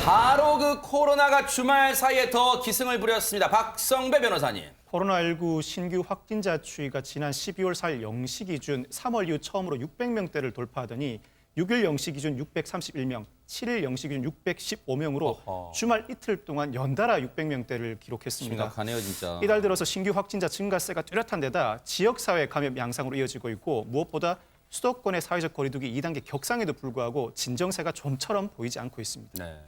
바로 그 코로나가 주말 사이에 더 기승을 부렸습니다. 박성배 변호사님. 코로나19 신규 확진자 추이가 지난 12월 4일 0시 기준 3월 이후 처음으로 600명대를 돌파하더니 6일 0시 기준 631명, 7일 0시 기준 615명으로 주말 이틀 동안 연달아 600명대를 기록했습니다. 심각하네요, 진짜. 이달 들어서 신규 확진자 증가세가 뚜렷한 데다 지역사회 감염 양상으로 이어지고 있고 무엇보다 수도권의 사회적 거리두기 2단계 격상에도 불구하고 진정세가 좀처럼 보이지 않고 있습니다. 네.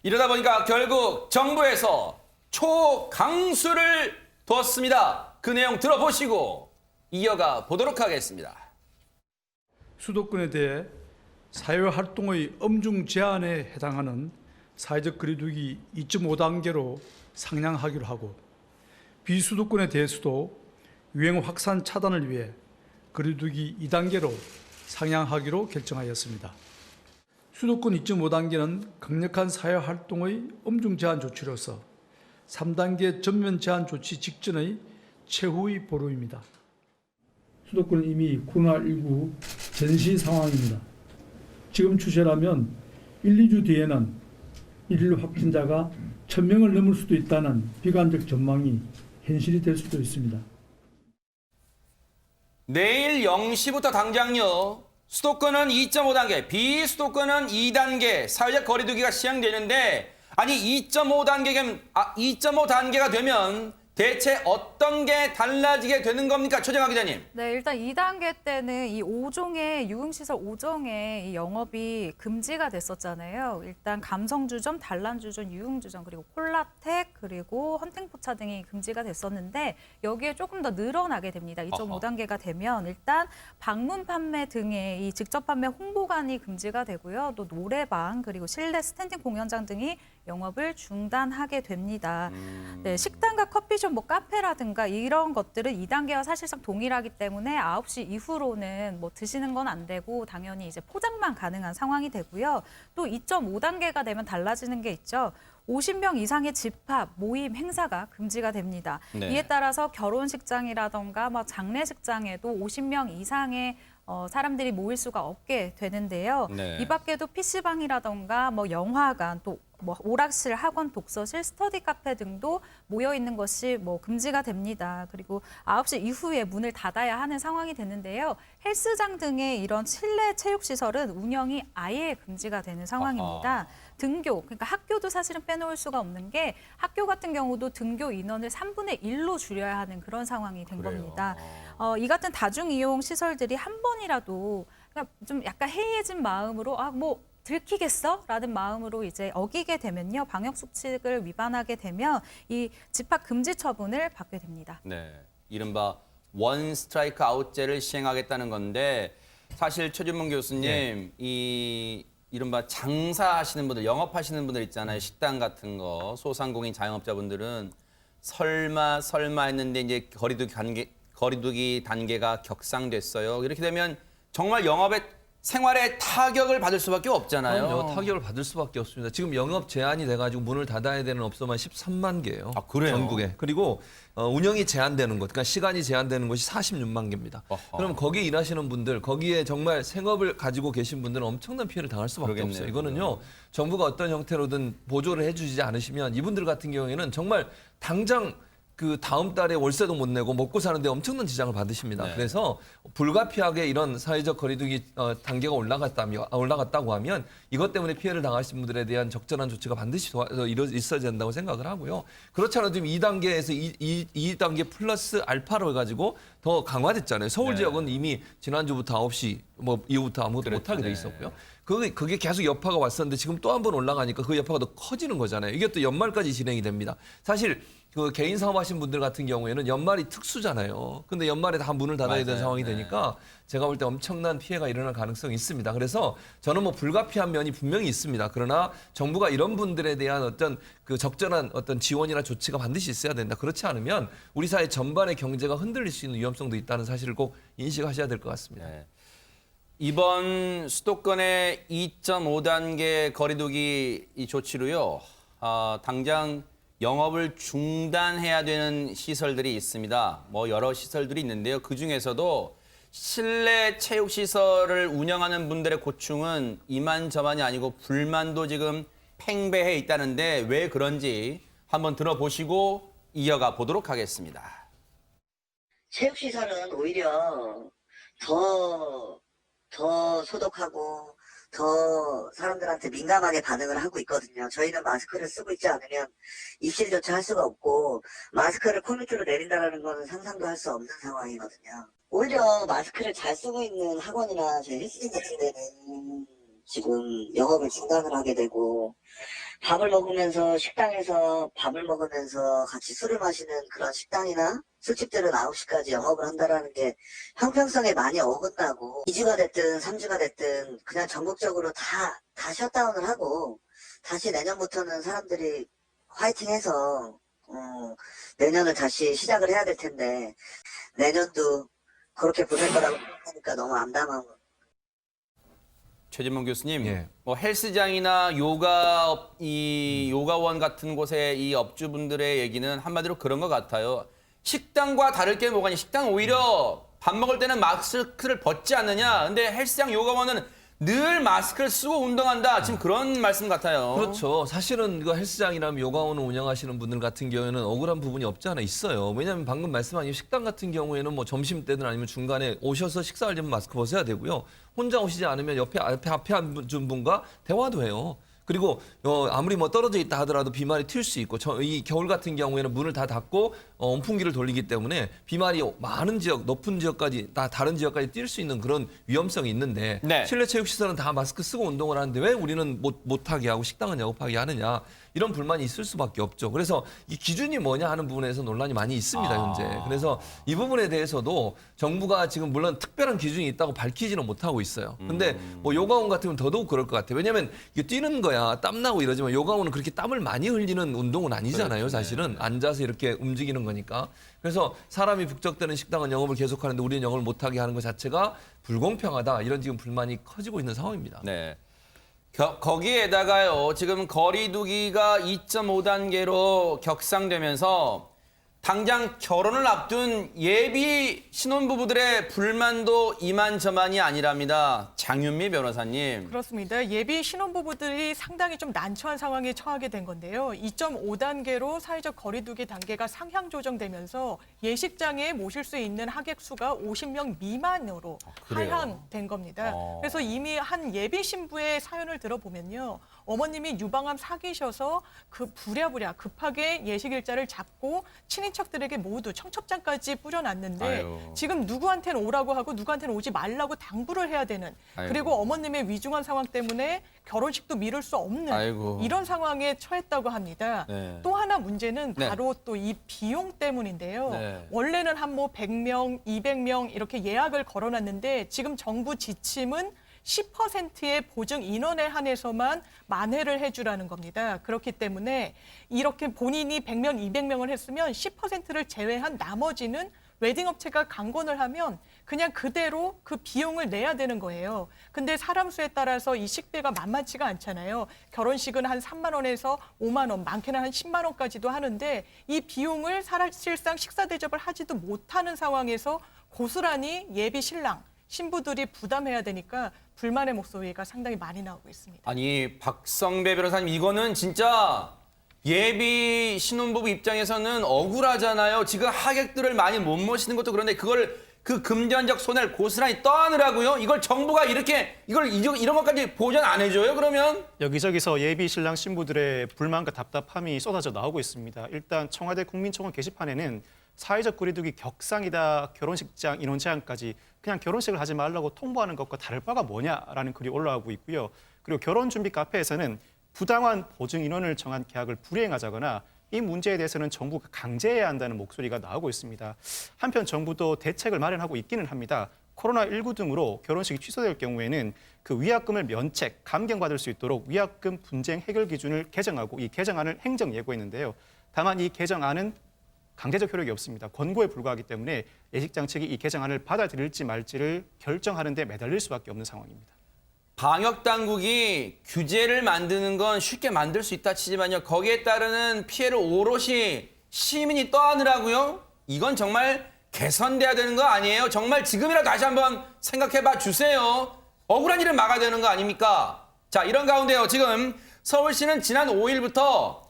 이러다 보니까 결국 정부에서 초강수를 뒀습니다. 그 내용 들어보시고 이어가 보도록 하겠습니다. 수도권에 대해 사회활동의 엄중 제한에 해당하는 사회적 거리두기 2.5단계로 상향하기로 하고 비수도권에 대해서도 유행 확산 차단을 위해 거리두기 2단계로 상향하기로 결정하였습니다. 수도권 2.5단계는 강력한 사회활동의 엄중 제한 조치로서 3단계 전면 제한 조치 직전의 최후의 보루입니다. 수도권은 이미 코로나19 전시 상황입니다. 지금 추세라면 1, 2주 뒤에는 일일 확진자가 1,000명을 넘을 수도 있다는 비관적 전망이 현실이 될 수도 있습니다. 내일 0시부터 당장요. 수도권은 2.5단계, 비수도권은 2단계 사회적 거리두기가 시행되는데 아니 2.5단계가 되면 대체 어떤 게 달라지게 되는 겁니까? 최정화 기자님. 네, 일단 2단계 때는 이 5종의 유흥시설 5종의 이 영업이 금지가 됐었잖아요. 일단 감성주점, 단란주점, 유흥주점, 그리고 콜라텍, 그리고 헌팅포차 등이 금지가 됐었는데 여기에 조금 더 늘어나게 됩니다. 2.5단계가 되면 일단 방문 판매 등의 이 직접 판매 홍보관이 금지가 되고요. 또 노래방, 그리고 실내 스탠딩 공연장 등이 영업을 중단하게 됩니다. 네, 식당과 커피숍, 뭐 카페라든가 이런 것들은 2단계와 사실상 동일하기 때문에 9시 이후로는 뭐 드시는 건 안 되고 당연히 이제 포장만 가능한 상황이 되고요. 또 2.5단계가 되면 달라지는 게 있죠. 50명 이상의 집합, 모임, 행사가 금지가 됩니다. 네. 이에 따라서 결혼식장이라던가 뭐 장례식장에도 50명 이상의 사람들이 모일 수가 없게 되는데요. 네. 이 밖에도 PC방이라던가 뭐 영화관, 또 뭐 오락실, 학원, 독서실, 스터디 카페 등도 모여 있는 것이 뭐 금지가 됩니다. 그리고 9시 이후에 문을 닫아야 하는 상황이 되는데요. 헬스장 등의 이런 실내 체육 시설은 운영이 아예 금지가 되는 상황입니다. 등교, 그러니까 학교도 사실은 빼놓을 수가 없는 게 학교 같은 경우도 등교 인원을 3분의 1로 줄여야 하는 그런 상황이 된 그래요? 겁니다. 이 같은 다중이용 시설들이 한 번이라도 그러니까 좀 약간 해이해진 마음으로 뭐 들키겠어? 라는 마음으로 이제 어기게 되면요. 방역 수칙을 위반하게 되면 이 집합 금지 처분을 받게 됩니다. 네. 이른바 원 스트라이크 아웃제를 시행하겠다는 건데 사실 최준문 교수님 이 이른바 장사하시는 분들, 영업하시는 분들 있잖아요. 식당 같은 거, 소상공인 자영업자분들은 설마 했는데 이제 거리두기 단계가 격상됐어요. 이렇게 되면 정말 생활에 타격을 받을 수밖에 없잖아요. 그럼요. 타격을 받을 수밖에 없습니다. 지금 영업 제한이 돼가지고 문을 닫아야 되는 업소만 13만 개예요. 아, 그래요? 전국에. 그리고 운영이 제한되는 곳, 그러니까 시간이 제한되는 곳이 46만 개입니다. 그럼 거기 일하시는 분들, 거기에 정말 생업을 가지고 계신 분들은 엄청난 피해를 당할 수밖에 그러겠네요. 없어요. 이거는요. 정부가 어떤 형태로든 보조를 해주지 않으시면 이분들 같은 경우에는 정말 당장 그 다음 달에 월세도 못 내고 먹고 사는데 엄청난 지장을 받으십니다. 네. 그래서 불가피하게 이런 사회적 거리두기 단계가 올라갔다고 하면 이것 때문에 피해를 당하신 분들에 대한 적절한 조치가 반드시 있어야 된다고 생각을 하고요. 그렇지 않아도 지금 2단계에서 2단계 플러스 알파로 해가지고 더 강화됐잖아요. 서울 네. 지역은 이미 지난주부터 9시 뭐 이후부터 아무것도 못하게 돼 있었고요. 그게 계속 여파가 왔었는데 지금 또 한 번 올라가니까 그 여파가 더 커지는 거잖아요. 이게 또 연말까지 진행이 됩니다. 사실 그 개인 사업하신 분들 같은 경우에는 연말이 특수잖아요. 근데 연말에 다 문을 닫아야 되는 상황이 되니까 제가 볼 때 엄청난 피해가 일어날 가능성이 있습니다. 그래서 저는 뭐 불가피한 면이 분명히 있습니다. 그러나 정부가 이런 분들에 대한 어떤 그 적절한 어떤 지원이나 조치가 반드시 있어야 된다. 그렇지 않으면 우리 사회 전반의 경제가 흔들릴 수 있는 위험성도 있다는 사실을 꼭 인식하셔야 될 것 같습니다. 네. 이번 수도권의 2.5단계 거리두기 이 조치로요. 당장 영업을 중단해야 되는 시설들이 있습니다. 뭐 여러 시설들이 있는데요. 그중에서도 실내 체육시설을 운영하는 분들의 고충은 이만저만이 아니고 불만도 지금 팽배해 있다는데 왜 그런지 한번 들어보시고 이어가 보도록 하겠습니다. 체육시설은 오히려 더 소독하고 더 사람들한테 민감하게 반응을 하고 있거든요. 저희는 마스크를 쓰고 있지 않으면 입실조차 할 수가 없고 마스크를 코 밑으로 내린다는 거는 상상도 할 수 없는 상황이거든요. 오히려 마스크를 잘 쓰고 있는 학원이나 저희 헬스장 같은 데는 지금 영업을 중단을 하게 되고 밥을 먹으면서 식당에서 밥을 먹으면서 같이 술을 마시는 그런 식당이나 술집들은 9시까지 영업을 한다라는 게 형평성에 많이 어긋나고 2주가 됐든 3주가 됐든 그냥 전국적으로 다 셧다운을 하고 다시 내년부터는 사람들이 화이팅해서 내년을 다시 시작을 해야 될 텐데 내년도 그렇게 보낼 거라고 생각하니까 너무 암담하고 최진문 교수님, 예. 뭐 헬스장이나 요가원 같은 곳의 이 업주분들의 얘기는 한마디로 그런 것 같아요. 식당과 다를 게 뭐가 있냐. 식당 오히려 밥 먹을 때는 마스크를 벗지 않느냐. 근데 헬스장, 요가원은 늘 마스크를 쓰고 운동한다. 지금 그런 말씀 같아요. 그렇죠. 사실은 그 헬스장이나 요가원을 운영하시는 분들 같은 경우에는 억울한 부분이 없지 않아 있어요. 왜냐하면 방금 말씀하신 식당 같은 경우에는 뭐 점심 때든 아니면 중간에 오셔서 식사하려면 마스크 벗어야 되고요. 혼자 오시지 않으면 앞에 앉은 분과 대화도 해요. 그리고 아무리 뭐 떨어져 있다 하더라도 비말이 튈 수 있고 이 겨울 같은 경우에는 문을 다 닫고 온풍기를 돌리기 때문에 비말이 많은 지역, 높은 지역까지 다른 지역까지 뛸 수 있는 그런 위험성이 있는데 네. 실내 체육시설은 다 마스크 쓰고 운동을 하는데 왜 우리는 못하게 하고 식당은 영업하게 하느냐 이런 불만이 있을 수밖에 없죠. 그래서 이 기준이 뭐냐 하는 부분에서 논란이 많이 있습니다, 현재. 그래서 이 부분에 대해서도 정부가 지금 물론 특별한 기준이 있다고 밝히지는 못하고 있어요. 근데 뭐 요가원 같으면 더더욱 그럴 것 같아요. 왜냐하면 이게 뛰는 거야 땀나고 이러지만 요가원은 그렇게 땀을 많이 흘리는 운동은 아니잖아요, 그렇죠. 사실은. 앉아서 이렇게 움직이는 거니까. 그래서 사람이 북적대는 식당은 영업을 계속하는데 우리는 영업을 못하게 하는 것 자체가 불공평하다. 이런 지금 불만이 커지고 있는 상황입니다. 네. 거기에다가요, 지금 거리두기가 2.5단계로 격상되면서 당장 결혼을 앞둔 예비 신혼부부들의 불만도 이만저만이 아니랍니다. 장윤미 변호사님. 그렇습니다. 예비 신혼부부들이 상당히 좀 난처한 상황에 처하게 된 건데요. 2.5단계로 사회적 거리두기 단계가 상향 조정되면서 예식장에 모실 수 있는 하객 수가 50명 미만으로 그래요? 하향된 겁니다. 그래서 이미 한 예비 신부의 사연을 들어보면요. 어머님이 유방암 사귀셔서 부랴부랴 급하게 예식 일자를 잡고 친인척들에게 모두 청첩장까지 뿌려놨는데 아유. 지금 누구한테는 오라고 하고 누구한테는 오지 말라고 당부를 해야 되는 아이고. 그리고 어머님의 위중한 상황 때문에 결혼식도 미룰 수 없는 아이고. 이런 상황에 처했다고 합니다. 네. 또 하나 문제는 네. 바로 또 이 비용 때문인데요. 네. 원래는 한 뭐 100명, 200명 이렇게 예약을 걸어놨는데 지금 정부 지침은 10%의 보증 인원에 한해서만 만회를 해주라는 겁니다. 그렇기 때문에 이렇게 본인이 100명, 200명을 했으면 10%를 제외한 나머지는 웨딩업체가 강권을 하면 그냥 그대로 그 비용을 내야 되는 거예요. 근데 사람 수에 따라서 이 식비가 만만치가 않잖아요. 결혼식은 한 3만 원에서 5만 원, 많게는 한 10만 원까지도 하는데 이 비용을 사실상 식사 대접을 하지도 못하는 상황에서 고스란히 예비 신랑, 신부들이 부담해야 되니까 불만의 목소리가 상당히 많이 나오고 있습니다. 아니, 박성배 변호사님, 이거는 진짜 예비 신혼부부 입장에서는 억울하잖아요. 지금 하객들을 많이 못 모시는 것도 그런데 그 금전적 손해를 고스란히 떠안으라고요? 이걸 정부가 이런 것까지 보전 안 해줘요, 그러면? 여기저기서 예비 신랑 신부들의 불만과 답답함이 쏟아져 나오고 있습니다. 일단 청와대 국민청원 게시판에는 사회적 거리두기 격상이다, 결혼식장 인원 제한까지 그냥 결혼식을 하지 말라고 통보하는 것과 다를 바가 뭐냐라는 글이 올라오고 있고요. 그리고 결혼 준비 카페에서는 부당한 보증 인원을 정한 계약을 불이행하자거나 이 문제에 대해서는 정부가 강제해야 한다는 목소리가 나오고 있습니다. 한편 정부도 대책을 마련하고 있기는 합니다. 코로나19 등으로 결혼식이 취소될 경우에는 그 위약금을 면책, 감경받을 수 있도록 위약금 분쟁 해결 기준을 개정하고 이 개정안을 행정 예고했는데요. 다만 이 개정안은 강제적 효력이 없습니다. 권고에 불과하기 때문에 예식장 측이 이 개정안을 받아들일지 말지를 결정하는 데 매달릴 수밖에 없는 상황입니다. 방역 당국이 규제를 만드는 건 쉽게 만들 수 있다 치지만요. 거기에 따르는 피해를 오롯이 시민이 떠안으라고요? 이건 정말 개선돼야 되는 거 아니에요? 정말 지금이라도 다시 한번 생각해봐 주세요. 억울한 일을 막아야 되는 거 아닙니까? 자, 이런 가운데요. 지금 서울시는 지난 5일부터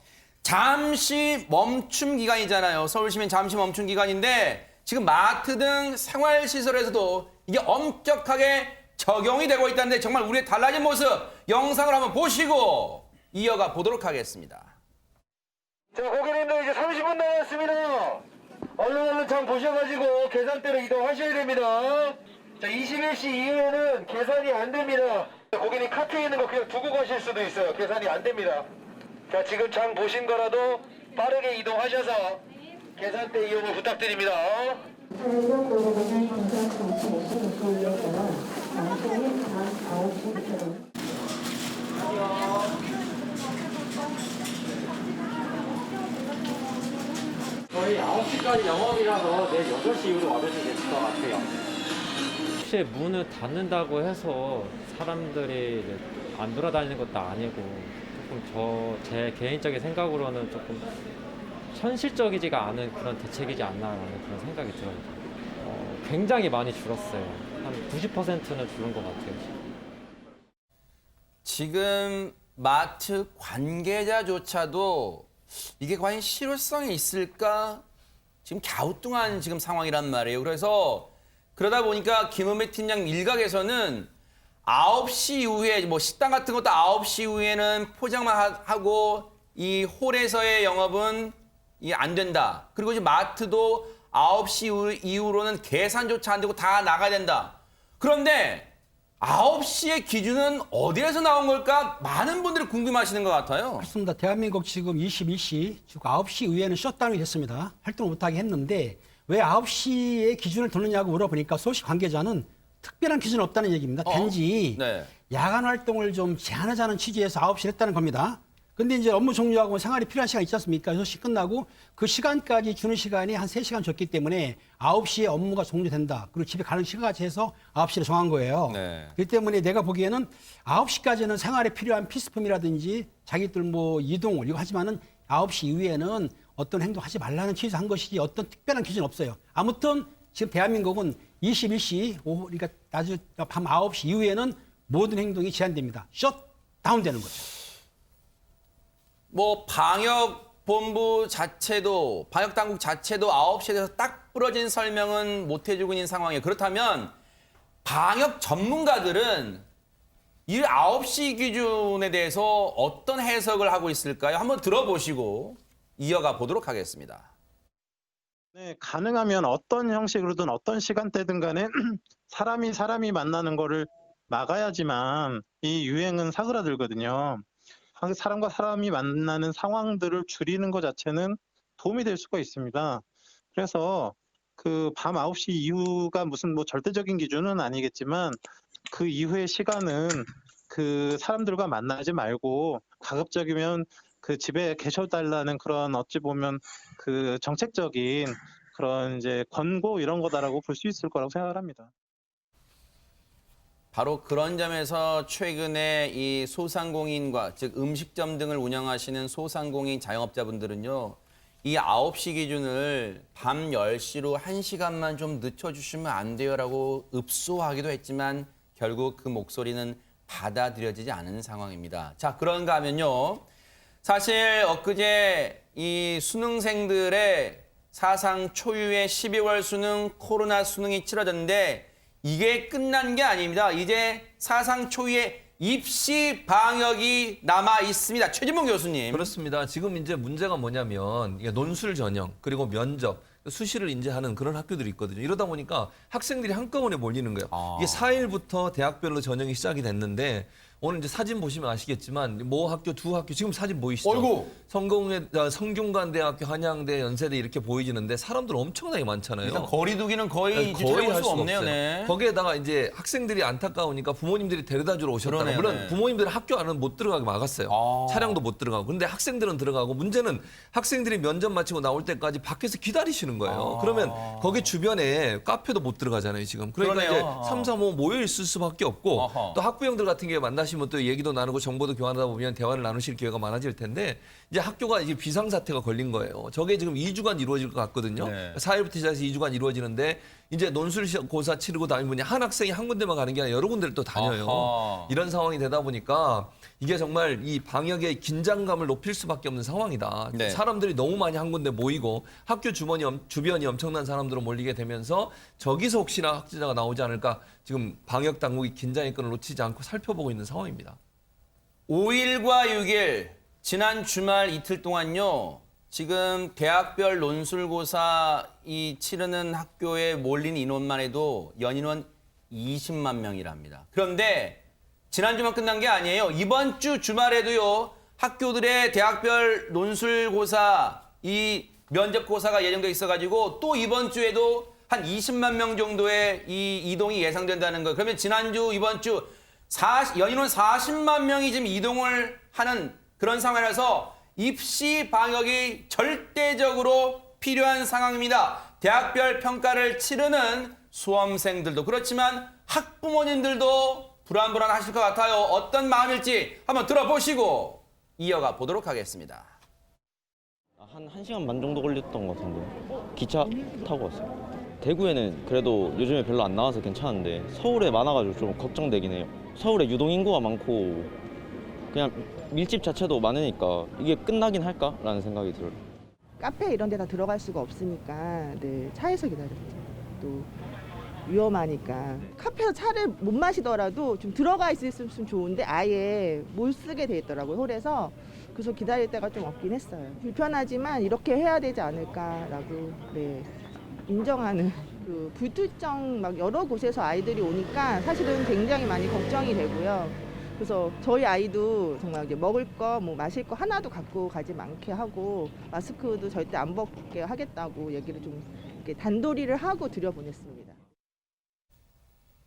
잠시 멈춤 기간이잖아요. 서울시민 잠시 멈춤 기간인데 지금 마트 등 생활시설에서도 이게 엄격하게 적용이 되고 있다는데 정말 우리의 달라진 모습 영상을 한번 보시고 이어가 보도록 하겠습니다. 자, 고객님들 이제 30분 남았습니다. 얼른 장 보셔가지고 계산대로 이동하셔야 됩니다. 자, 21시 이후에는 계산이 안 됩니다. 고객님 카트에 있는 거 그냥 두고 가실 수도 있어요. 계산이 안 됩니다. 자, 지금 장 보신 거라도 빠르게 이동하셔서 계산대 이용을 부탁드립니다. 저희 9시까지 영업이라서 내일 6시 이후로 와주시면 될 것 같아요. 혹시 문을 닫는다고 해서 사람들이 이제 안 돌아다니는 것도 아니고 조금 제 개인적인 생각으로는 조금 현실적이지가 않은 그런 대책이지 않나라는 그런 생각이 들어요. 굉장히 많이 줄었어요. 한 90%는 줄은 것 같아요. 지금 마트 관계자조차도 이게 과연 실효성이 있을까? 지금 갸우뚱한 지금 상황이란 말이에요. 그래서 그러다 보니까 김은배 팀장 일각에서는 9시 이후에 뭐 식당 같은 것도 9시 이후에는 포장만 하고 이 홀에서의 영업은 안 된다. 그리고 이제 마트도 9시 이후로는 계산조차 안 되고 다 나가야 된다. 그런데 9시의 기준은 어디에서 나온 걸까? 많은 분들이 궁금하시는 것 같아요. 그렇습니다. 대한민국 지금 21시, 즉 9시 이후에는 셧다운이 됐습니다. 활동을 못하게 했는데 왜 9시의 기준을 두느냐고 물어보니까 소식 관계자는 특별한 기준은 없다는 얘기입니다. 단지 네. 야간 활동을 좀 제한하자는 취지에서 9시를 했다는 겁니다. 근데 이제 업무 종료하고 생활이 필요한 시간 있지 않습니까? 6시 끝나고 그 시간까지 주는 시간이 한 3시간 줬기 때문에 9시에 업무가 종료된다. 그리고 집에 가는 시간까지 해서 9시를 정한 거예요. 네. 그렇기 때문에 내가 보기에는 9시까지는 생활에 필요한 필수품이라든지 자기들 뭐 이동을 이거 하지만은 9시 이후에는 어떤 행동 하지 말라는 취지에서 한 것이지 어떤 특별한 기준은 없어요. 아무튼 지금 대한민국은 21시 오후 그러니까 낮에 밤 9시 이후에는 모든 행동이 제한됩니다. 셧다운 되는 거죠. 뭐 방역본부 자체도 방역당국 자체도 9시에 대해서 딱 부러진 설명은 못 해주고 있는 상황이에요. 그렇다면 방역 전문가들은 이 9시 기준에 대해서 어떤 해석을 하고 있을까요? 한번 들어보시고 이어가 보도록 하겠습니다. 네, 가능하면 어떤 형식으로든 어떤 시간대든 간에 사람이 만나는 거를 막아야지만 이 유행은 사그라들거든요. 사람과 사람이 만나는 상황들을 줄이는 것 자체는 도움이 될 수가 있습니다. 그래서 그 밤 9시 이후가 무슨 뭐 절대적인 기준은 아니겠지만 그 이후의 시간은 그 사람들과 만나지 말고 가급적이면 그 집에 계셔달라는 그런 어찌 보면 그 정책적인 그런 이제 권고 이런 거다라고 볼 수 있을 거라고 생각을 합니다. 바로 그런 점에서 최근에 이 소상공인과 즉 음식점 등을 운영하시는 소상공인 자영업자분들은요. 이 9시 기준을 밤 10시로 1시간만 좀 늦춰주시면 안 돼요라고 읍소하기도 했지만 결국 그 목소리는 받아들여지지 않은 상황입니다. 자, 그런가 하면요. 사실 엊그제 이 수능생들의 사상 초유의 12월 수능 코로나 수능이 치러졌는데 이게 끝난 게 아닙니다. 이제 사상 초유의 입시 방역이 남아 있습니다. 최진봉 교수님. 그렇습니다. 지금 이제 문제가 뭐냐면 이게 논술 전형 그리고 면접 수시를 인제하는 그런 학교들이 있거든요. 이러다 보니까 학생들이 한꺼번에 몰리는 거예요. 이게 4일부터 대학별로 전형이 시작이 됐는데 오늘 이제 사진 보시면 아시겠지만 모 학교 두 학교 지금 사진 보이시죠? 어이구. 성균관대학교, 한양대, 연세대 이렇게 보이지는데 사람들 엄청나게 많잖아요. 일단 거리두기는 거의 거의 할 수 수가 없네요. 없어요. 네. 거기에다가 이제 학생들이 안타까우니까 부모님들이 데려다 주러 오셨다가 그러네요, 물론 네. 부모님들은 학교 안은 못 들어가게 막았어요. 차량도 못 들어가고. 근데 학생들은 들어가고 문제는 학생들이 면접 마치고 나올 때까지 밖에서 기다리시는 거예요. 그러면 거기 주변에 카페도 못 들어가잖아요, 지금. 그러니까 그러네요. 이제 3, 4, 5 모여 있을 수밖에 없고 어허. 또 학부형들 같은 경우에 만나시면 또 얘기도 나누고 정보도 교환하다 보면 대화를 나누실 기회가 많아질 텐데 이제 학교가 이제 비상사태가 걸린 거예요. 저게 지금 2주간 이루어질 것 같거든요. 네. 4일부터 시작해서 2주간 이루어지는데 이제 논술고사 치르고 다니는 분이 한 학생이 한 군데만 가는 게 아니라 여러 군데를 또 다녀요. 어허. 이런 상황이 되다 보니까 이게 정말 이 방역의 긴장감을 높일 수밖에 없는 상황이다. 네. 사람들이 너무 많이 한 군데 모이고 학교 주변이 엄청난 사람들로 몰리게 되면서 저기서 혹시나 확진자가 나오지 않을까 지금 방역 당국이 긴장의 끈을 놓치지 않고 살펴보고 있는 상황입니다. 5일과 6일 지난 주말 이틀 동안요. 지금 대학별 논술고사 이 치르는 학교에 몰린 인원만 해도 연인원 20만 명이랍니다. 그런데 지난주만 끝난 게 아니에요. 이번 주 주말에도요. 학교들의 대학별 논술고사 이 면접고사가 예정돼 있어가지고 또 이번 주에도 한 20만 명 정도의 이 이동이 예상된다는 거예요. 그러면 지난주 이번 주 연인원 40만 명이 지금 이동을 하는 그런 상황이라서 입시 방역이 절대적으로 필요한 상황입니다. 대학별 평가를 치르는 수험생들도 그렇지만 학부모님들도 불안하실 것 같아요. 어떤 마음일지 한번 들어보시고 이어가 보도록 하겠습니다. 한 1시간 반 정도 걸렸던 것 같은데 기차 타고 왔어요. 대구에는 그래도 요즘에 별로 안 나와서 괜찮은데 서울에 많아가지고 좀 걱정되긴 해요. 서울에 유동인구가 많고 그냥 밀집 자체도 많으니까 이게 끝나긴 할까라는 생각이 들어요. 카페 이런 데 다 들어갈 수가 없으니까 네, 차에서 기다렸죠. 또 위험하니까. 카페에서 차를 못 마시더라도 좀 들어가 있었으면 좋은데 아예 못 쓰게 돼 있더라고요, 홀에서. 그래서 기다릴 때가 좀 없긴 했어요. 불편하지만 이렇게 해야 되지 않을까라고 네, 인정하는. 그 불특정 막 여러 곳에서 아이들이 오니까 사실은 굉장히 많이 걱정이 되고요. 그래서 저희 아이도 정말 이제 먹을 거, 뭐 마실 거 하나도 갖고 가지 않게 하고 마스크도 절대 안 벗게 하겠다고 얘기를 좀 이렇게 단도리를 하고 들여보냈습니다.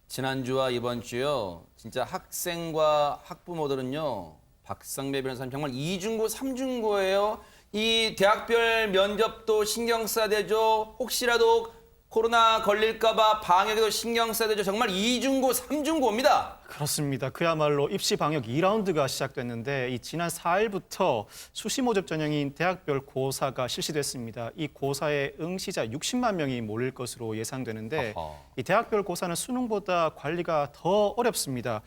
지난주와 이번 주요. 진짜 학생과 학부모들은요. 박상배 변호사님 정말 이중고, 삼중고예요. 이 대학별 면접도 신경 써야 되죠. 혹시라도 코로나 걸릴까 봐 방역에도 신경 써야 되죠. 정말 이중고, 삼중고입니다. 그렇습니다. 그야말로 입시 방역 2라운드가 시작됐는데 이 지난 4일부터 수시 모집 전형인 대학별 고사가 실시됐습니다. 이 고사에 응시자 60만 명이 몰릴 것으로 예상되는데 이 대학별 고사는 수능보다 관리가 더 어렵습니다.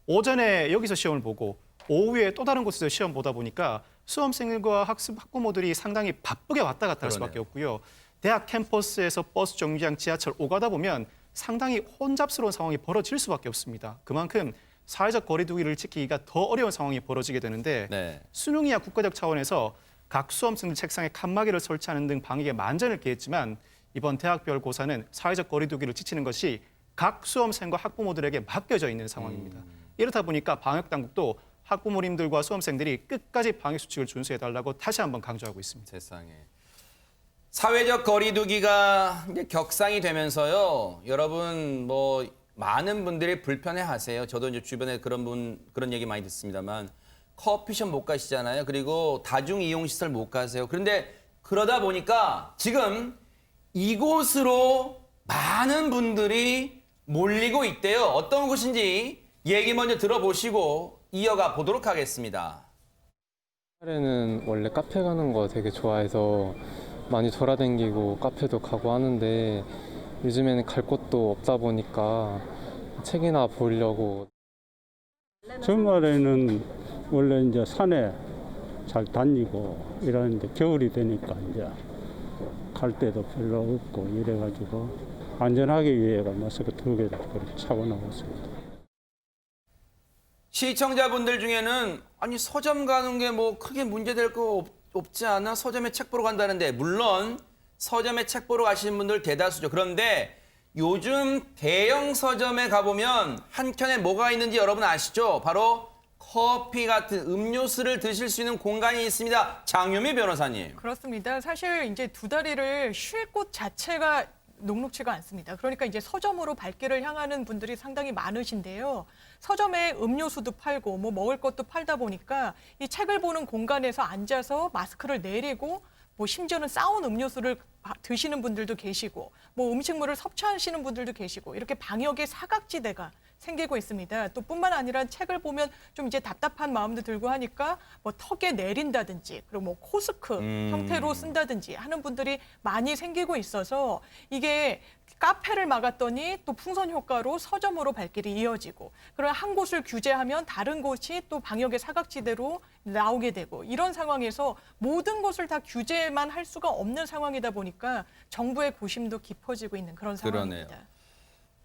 오전에 여기서 시험을 보고 오후에 또 다른 곳에서 시험 보다 보니까 수험생들과 학부모들이 상당히 바쁘게 왔다 갔다 할 수밖에 없고요. 대학 캠퍼스에서 버스 정류장, 지하철 오가다 보면 상당히 혼잡스러운 상황이 벌어질 수밖에 없습니다. 그만큼 사회적 거리 두기를 지키기가 더 어려운 상황이 벌어지게 되는데 네. 수능이야 국가적 차원에서 각 수험생들 책상에 칸막이를 설치하는 등 방역에 만전을 기했지만 이번 대학별 고사는 사회적 거리 두기를 지키는 것이 각 수험생과 학부모들에게 맡겨져 있는 상황입니다. 이렇다 보니까 방역 당국도 학부모님들과 수험생들이 끝까지 방역 수칙을 준수해달라고 다시 한번 강조하고 있습니다. 세상에. 사회적 거리두기가 이제 격상이 되면서요. 여러분 뭐 많은 분들이 불편해하세요. 저도 이제 주변에 그런 얘기 많이 듣습니다만 커피숍 못 가시잖아요. 그리고 다중 이용 시설 못 가세요. 그런데 그러다 보니까 지금 이곳으로 많은 분들이 몰리고 있대요. 어떤 곳인지 얘기 먼저 들어보시고 이어가 보도록 하겠습니다. 옛날에는 원래 카페 가는 거 되게 좋아해서 많이 돌아다니고 카페도 가고 하는데 요즘에는 갈 곳도 없다 보니까 책이나 보려고. 주말에는 원래 이제 산에 잘 다니고 이러는데 겨울이 되니까 이제 갈 데도 별로 없고 이래가지고 안전하기 위해서 마스크 2개를 차고 나왔습니다. 시청자분들 중에는 아니 서점 가는 게 뭐 크게 문제될 거 없지 않아? 서점에 책 보러 간다는데 물론 서점에 책 보러 가시는 분들 대다수죠. 그런데 요즘 대형 서점에 가보면 한켠에 뭐가 있는지 여러분 아시죠? 바로 커피 같은 음료수를 드실 수 있는 공간이 있습니다. 장유미 변호사님. 그렇습니다. 사실 이제 두 다리를 쉴 곳 자체가 녹록치가 않습니다. 그러니까 이제 서점으로 발길을 향하는 분들이 상당히 많으신데요. 서점에 음료수도 팔고 뭐 먹을 것도 팔다 보니까 이 책을 보는 공간에서 앉아서 마스크를 내리고 뭐 심지어는 싸운 음료수를 드시는 분들도 계시고 뭐 음식물을 섭취하시는 분들도 계시고 이렇게 방역의 사각지대가 생기고 있습니다. 또 뿐만 아니라 책을 보면 좀 이제 답답한 마음도 들고 하니까 뭐 턱에 내린다든지 그리고 뭐 코스크 형태로 쓴다든지 하는 분들이 많이 생기고 있어서 이게 카페를 막았더니 또 풍선 효과로 서점으로 발길이 이어지고 그런 한 곳을 규제하면 다른 곳이 또 방역의 사각지대로 나오게 되고 이런 상황에서 모든 것을 다 규제만 할 수가 없는 상황이다 보니까 정부의 고심도 깊어지고 있는 그런 상황입니다. 그러네요.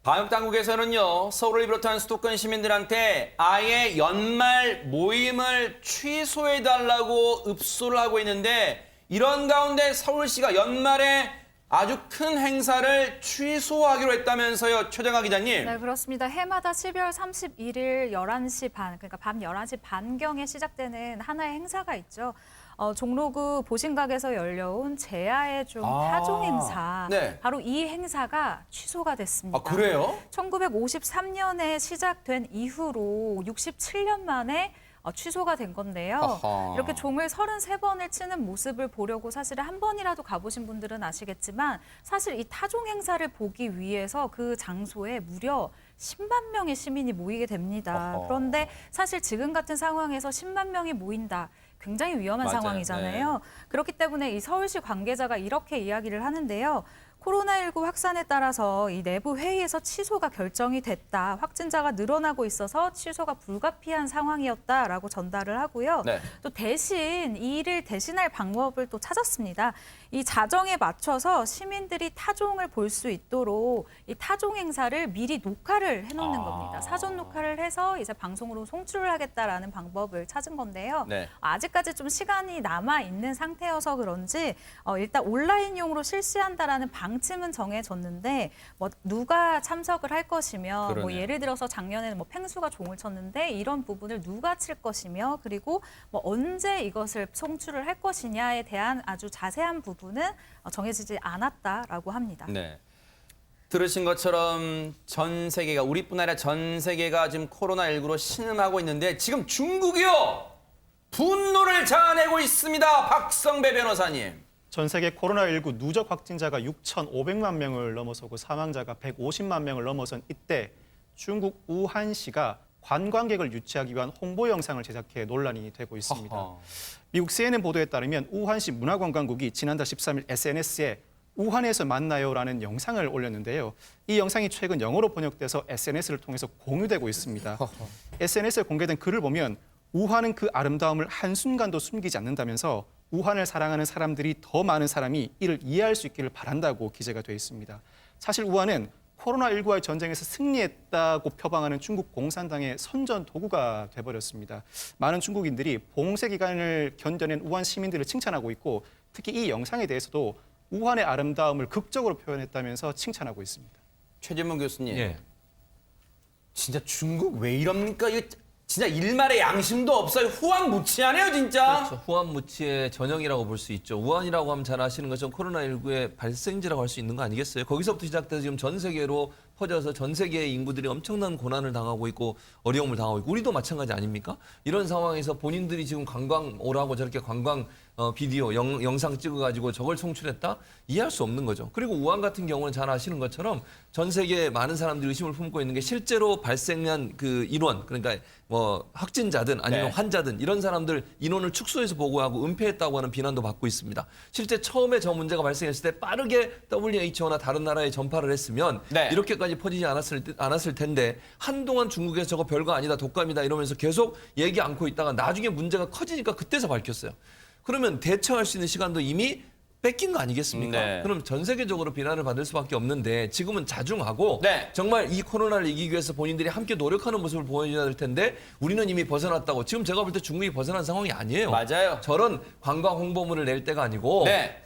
방역 당국에서는요, 서울을 비롯한 수도권 시민들한테 아예 연말 모임을 취소해달라고 읍소를 하고 있는데 이런 가운데 서울시가 연말에 아주 큰 행사를 취소하기로 했다면서요, 최정아 기자님. 네, 그렇습니다. 해마다 12월 31일 11시 반, 그러니까 밤 11시 반경에 시작되는 하나의 행사가 있죠. 종로구 보신각에서 열려온 제야의 종 타종 행사. 네. 바로 이 행사가 취소가 됐습니다. 아, 그래요? 1953년에 시작된 이후로 67년 만에 취소가 된 건데요. 아하. 이렇게 종을 33번을 치는 모습을 보려고 사실 한 번이라도 가보신 분들은 아시겠지만 사실 이 타종 행사를 보기 위해서 그 장소에 무려 10만 명의 시민이 모이게 됩니다. 아하. 그런데 사실 지금 같은 상황에서 10만 명이 모인다. 굉장히 위험한 맞아요. 상황이잖아요. 네. 그렇기 때문에 이 서울시 관계자가 이렇게 이야기를 하는데요. 코로나19 확산에 따라서 이 내부 회의에서 취소가 결정이 됐다. 확진자가 늘어나고 있어서 취소가 불가피한 상황이었다라고 전달을 하고요. 네. 또 대신 이 일을 대신할 방법을 또 찾았습니다. 이 자정에 맞춰서 시민들이 타종을 볼 수 있도록 이 타종 행사를 미리 녹화를 해놓는 겁니다. 사전 녹화를 해서 이제 방송으로 송출을 하겠다라는 방법을 찾은 건데요. 네. 아직까지 좀 시간이 남아 있는 상태여서 그런지 일단 온라인용으로 실시한다라는 방침은 정해졌는데 뭐 누가 참석을 할 것이며 뭐 그러네요. 예를 들어서 작년에는 뭐 펭수가 종을 쳤는데 이런 부분을 누가 칠 것이며 그리고 뭐 언제 이것을 송출을 할 것이냐에 대한 아주 자세한 부분은 정해지지 않았다라고 합니다. 네. 들으신 것처럼 전 세계가, 우리뿐 아니라 전 세계가 지금 코로나19로 신음하고 있는데 지금 중국이요! 분노를 자아내고 있습니다. 박성배 변호사님. 전 세계 코로나19 누적 확진자가 6,500만 명을 넘어서고 사망자가 150만 명을 넘어선 이때 중국 우한시가 관광객을 유치하기 위한 홍보 영상을 제작해 논란이 되고 있습니다. 허허. 미국 CNN 보도에 따르면 우한시 문화관광국이 지난달 13일 SNS에 우한에서 만나요라는 영상을 올렸는데요. 이 영상이 최근 영어로 번역돼서 SNS를 통해서 공유되고 있습니다. SNS에 공개된 글을 보면 우한은 그 아름다움을 한순간도 숨기지 않는다면서 우한을 사랑하는 사람들이 더 많은 사람이 이를 이해할 수 있기를 바란다고 기재가 되어 있습니다. 사실 우한은 코로나19와의 전쟁에서 승리했다고 표방하는 중국 공산당의 선전 도구가 돼버렸습니다. 많은 중국인들이 봉쇄 기간을 견뎌낸 우한 시민들을 칭찬하고 있고 특히 이 영상에 대해서도 우한의 아름다움을 극적으로 표현했다면서 칭찬하고 있습니다. 최진문 교수님. 예. 진짜 중국 왜 이럽니까? 이거 진짜 일말의 양심도 없어요. 후한무치하네요, 진짜. 그렇죠. 후한무치의 전형이라고 볼 수 있죠. 우한이라고 하면 잘 아시는 것처럼 코로나19의 발생지라고 할 수 있는 거 아니겠어요? 거기서부터 시작돼서 지금 전 세계로 퍼져서 전 세계의 인구들이 엄청난 고난을 당하고 있고 어려움을 당하고 있고 우리도 마찬가지 아닙니까? 이런 상황에서 본인들이 지금 관광 오라고 저렇게 관광 비디오, 영상 찍어가지고 저걸 송출했다? 이해할 수 없는 거죠. 그리고 우한 같은 경우는 잘 아시는 것처럼 전 세계에 많은 사람들이 의심을 품고 있는 게 실제로 발생한 그 인원, 그러니까 뭐 확진자든 아니면 네. 환자든 이런 사람들 인원을 축소해서 보고하고 은폐했다고 하는 비난도 받고 있습니다. 실제 처음에 저 문제가 발생했을 때 빠르게 WHO나 다른 나라에 전파를 했으면 네. 이렇게까지 퍼지지 않았을 텐데 한동안 중국에서 저거 별거 아니다, 독감이다 이러면서 계속 얘기 않고 있다가 나중에 문제가 커지니까 그때서 밝혔어요. 그러면 대처할 수 있는 시간도 이미 뺏긴 거 아니겠습니까? 네. 그럼 전 세계적으로 비난을 받을 수밖에 없는데 지금은 자중하고 네. 정말 이 코로나를 이기기 위해서 본인들이 함께 노력하는 모습을 보여줘야 될 텐데 우리는 이미 벗어났다고. 지금 제가 볼 때 중국이 벗어난 상황이 아니에요. 맞아요. 저런 관광 홍보물을 낼 때가 아니고 네.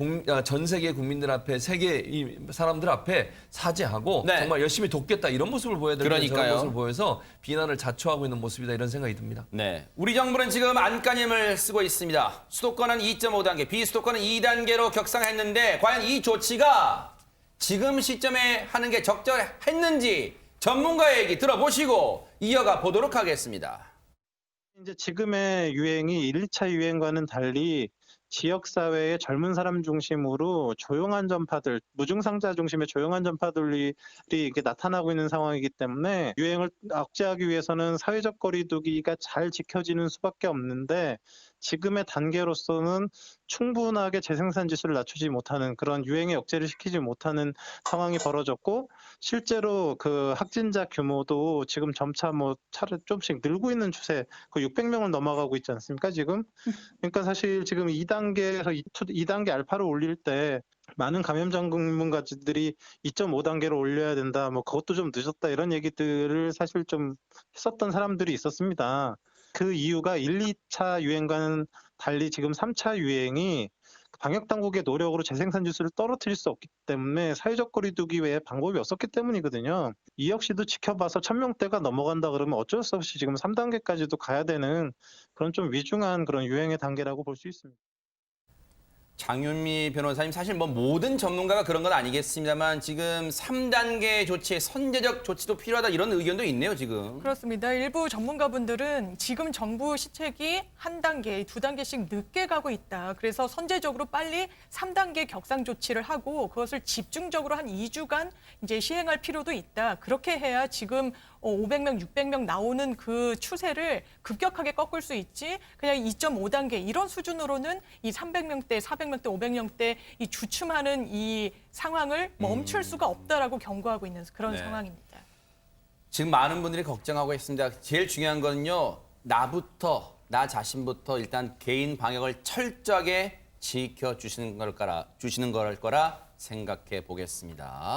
전 세계 국민들 앞에 세계 이 사람들 앞에 사죄하고 네. 정말 열심히 돕겠다 이런 모습을 보여야 되는데 그러니까요. 저런 모습을 보여서 비난을 자초하고 있는 모습이다 이런 생각이 듭니다. 네, 우리 정부는 지금 안간힘을 쓰고 있습니다. 수도권은 2.5단계, 비수도권은 2단계로 격상했는데 과연 이 조치가 지금 시점에 하는 게 적절했는지 전문가의 얘기 들어보시고 이어가 보도록 하겠습니다. 이제 지금의 유행이 1, 2차 유행과는 달리 지역사회의 젊은 사람 중심으로 조용한 전파들, 무증상자 중심의 조용한 전파들이 이렇게 나타나고 있는 상황이기 때문에 유행을 억제하기 위해서는 사회적 거리두기가 잘 지켜지는 수밖에 없는데 지금의 단계로서는 충분하게 재생산 지수를 낮추지 못하는 그런 유행의 억제를 시키지 못하는 상황이 벌어졌고 실제로 그 확진자 규모도 지금 점차 뭐 차를 좀씩 늘고 있는 추세, 그 600명을 넘어가고 있지 않습니까 지금? 그러니까 사실 지금 2단계에서 2단계 알파를 올릴 때 많은 감염 전문가들이 2.5단계로 올려야 된다, 뭐 그것도 좀 늦었다 이런 얘기들을 사실 좀 했었던 사람들이 있었습니다. 그 이유가 1, 2차 유행과는 달리 지금 3차 유행이 방역당국의 노력으로 재생산 지수를 떨어뜨릴 수 없기 때문에 사회적 거리두기 외에 방법이 없었기 때문이거든요. 이 역시도 지켜봐서 1000명대가 넘어간다 그러면 어쩔 수 없이 지금 3단계까지도 가야 되는 그런 좀 위중한 그런 유행의 단계라고 볼 수 있습니다. 장윤미 변호사님, 사실 뭐 모든 전문가가 그런 건 아니겠습니다만 지금 3단계 조치, 선제적 조치도 필요하다 이런 의견도 있네요, 지금. 그렇습니다. 일부 전문가분들은 지금 정부 시책이 한 단계, 두 단계씩 늦게 가고 있다. 그래서 선제적으로 빨리 3단계 격상 조치를 하고 그것을 집중적으로 한 2주간 이제 시행할 필요도 있다. 그렇게 해야 지금 500명, 600명 나오는 그 추세를 급격하게 꺾을 수 있지. 그냥 2.5단계 이런 수준으로는 이 300명대, 400명대, 500명대 이 주춤하는 이 상황을 멈출 수가 없다라고 경고하고 있는 그런 네. 상황입니다. 지금 많은 분들이 걱정하고 있습니다. 제일 중요한 거는요, 나 자신부터 일단 개인 방역을 철저하게 지켜주시는 걸 거라 생각해 보겠습니다.